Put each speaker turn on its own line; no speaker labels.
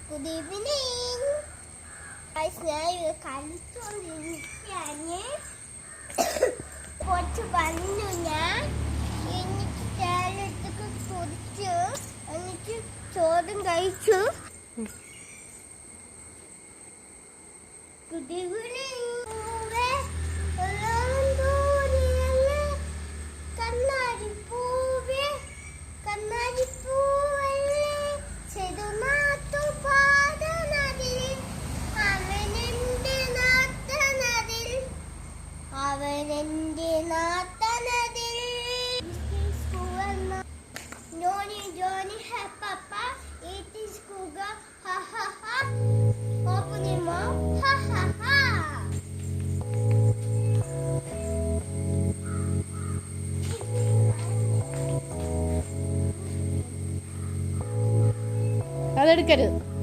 Good evening. Guys, ഞാൻ കളിച്ചോണ്ടിരിക്കുകയാണ്. കുറച്ച് വന്നു ഞാൻ എനിക്ക് തേയിലത്തൊക്കെ കുടിച്ചു എന്നിട്ട് ചോറും കഴിച്ചു. Good evening. Johnny, hey Papa, it is Kuga, ha ha ha. Open your mouth, ha ha ha.
അതെടുക്കരുത്.